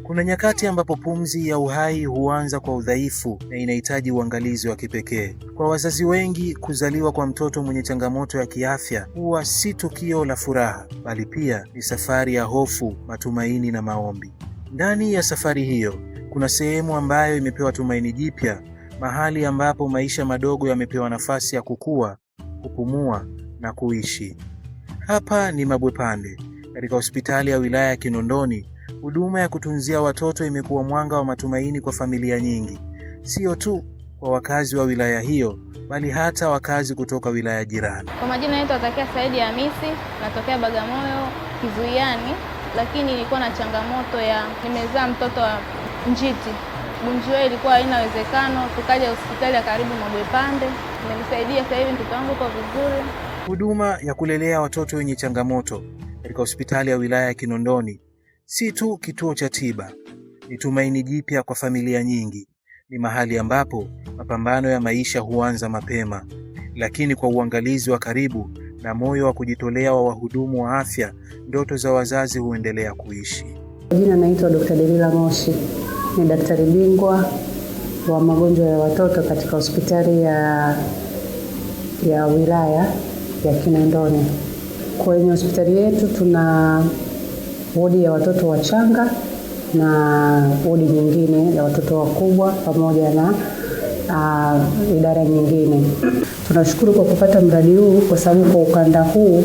Kuna nyakati ambapo pumzi ya uhai huanza kwa udhaifu na inahitaji uangalizi wa kipekee. Kwa wazazi wengi, kuzaliwa kwa mtoto mwenye changamoto ya kiafya huwa si tukio la furaha, bali pia ni safari ya hofu, matumaini na maombi. Ndani ya safari hiyo, kuna sehemu ambayo imepewa tumaini jipya, mahali ambapo maisha madogo yamepewa nafasi ya kukua, kupumua na kuishi. Hapa ni Mabwepande, katika hospitali ya wilaya ya Kinondoni. Huduma ya kutunzia watoto imekuwa mwanga wa matumaini kwa familia nyingi, sio tu kwa wakazi wa wilaya hiyo, bali hata wakazi kutoka wilaya jirani. Kwa majina naitwa Zakia Saidi Hamisi, natokea Bagamoyo Kizuiani, lakini nilikuwa na changamoto ya nimezaa mtoto wa njiti. Gunjio ilikuwa haina uwezekano, tukaja hospitali ya karibu Mabwepande. Imenisaidia sasa hivi mtoto wangu uko vizuri. Huduma ya kulelea watoto wenye changamoto katika hospitali ya wilaya ya Kinondoni si tu kituo cha tiba, ni tumaini jipya kwa familia nyingi. Ni mahali ambapo mapambano ya maisha huanza mapema, lakini kwa uangalizi wa karibu na moyo wa kujitolea wa wahudumu wa afya, ndoto za wazazi huendelea kuishi. Jina naitwa Dr. Delila Moshi, ni daktari bingwa wa magonjwa ya watoto katika hospitali ya wilaya ya Kinondoni. Kwenye hospitali yetu tuna wodi ya watoto wachanga na wodi nyingine ya watoto wakubwa pamoja na idara nyingine. Tunashukuru kwa kupata mradi huu kwa sababu kwa ukanda huu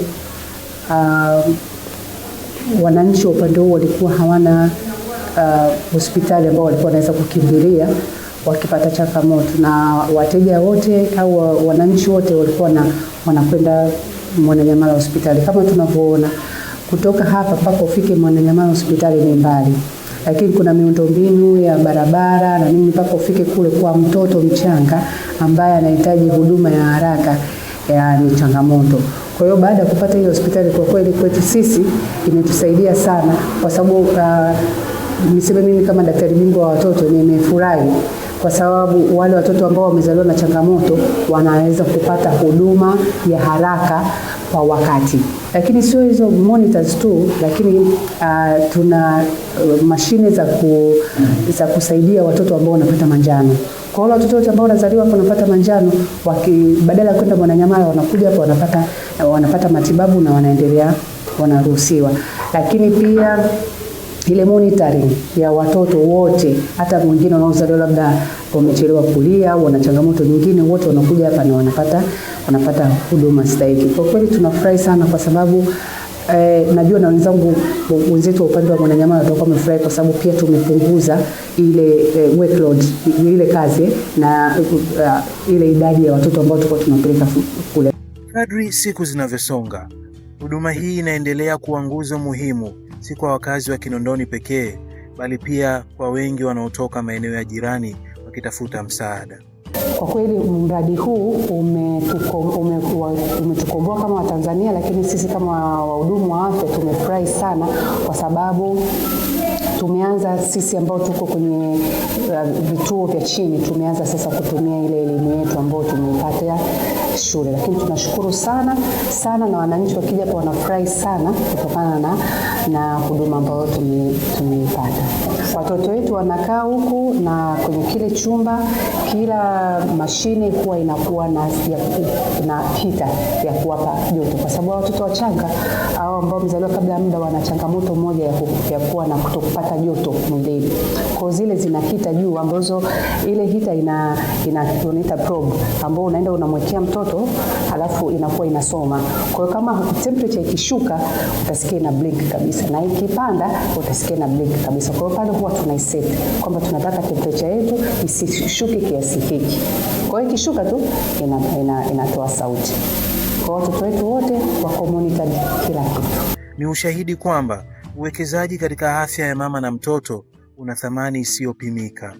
wananchi wa upande huu walikuwa hawana hospitali ambao walikuwa wanaweza kukimbilia wakipata changamoto, na wateja wote au wananchi wote walikuwa wanakwenda Mwananyamala hospitali. Kama tunavyoona kutoka hapa mpaka ufike Mwananyamala hospitali ni mbali, lakini kuna miundombinu ya barabara na nini mpaka ufike kule kwa mtoto mchanga ambaye anahitaji huduma ya haraka ni changamoto. Kwa hiyo baada ya kupata hiyo hospitali, kwa kweli kwetu sisi imetusaidia sana, kwa sababu niseme mimi kama daktari bingwa wa watoto nimefurahi kwa sababu wale watoto ambao wamezaliwa na changamoto wanaweza kupata huduma ya haraka kwa wakati. Lakini sio hizo monitors tu, lakini tuna mashine za kusaidia watoto ambao wanapata manjano. Kwa wale watoto ambao wanazaliwa wanapata manjano, badala ya kwenda Mwananyamala wanakuja hapo wanapata matibabu na wanaruhusiwa. Lakini pia ile monitoring ya watoto wote, hata wengine wanaozaliwa labda wamechelewa kulia au wana changamoto nyingine, wote wanakuja hapa na wanapata huduma stahiki. Kwa kweli tunafurahi sana kwa sababu najua na wenzetu wa upande wa Mwananyamala watakuwa wamefurahi kwa sababu pia tumepunguza ile workload, ile kazi na ile idadi ya watoto ambao tulikuwa tunapeleka kule. Kadri siku zinavyosonga, huduma hii inaendelea kuwa nguzo muhimu, si kwa wakazi wa Kinondoni pekee, bali pia kwa wengi wanaotoka maeneo ya jirani wakitafuta msaada. Kwa kweli mradi huu umetukomboa kama Watanzania, lakini sisi kama wahudumu wa afya tumefurahi sana kwa sababu tumeanza sisi ambao tuko kwenye vituo vya chini, tumeanza sasa kutumia ile elimu yetu ambayo tumeipata shule. Lakini tunashukuru sana sana, na wananchi wakija hapa wanafurahi sana kutokana na huduma ambayo tumeipata. Watoto wetu wanakaa huku na kwenye kile chumba, kila mashine huwa inakuwa na hita ya kuwapa joto, kwa sababu watoto wachanga au ambao wamezaliwa kabla ya muda wana changamoto moja ya kuwa na kutopata joto mwilini. Kwa zile zina hita juu ambazo ile hita inaita probe ambao unaenda unamwekea mtoto alafu inakuwa inasoma. Kwa hiyo kama temperature ikishuka utasikia ina blink kabisa, na ikipanda utasikia ina blink kabisa. Kwa hiyo pale huwa tunaiset kwamba tunataka temperature yetu isishuke kiasi hiki. Kwa hiyo ikishuka tu inatoa sauti. Kwa watoto wetu wote wako monitored kila kitu. Ni ushahidi kwamba uwekezaji katika afya ya mama na mtoto una thamani isiyopimika.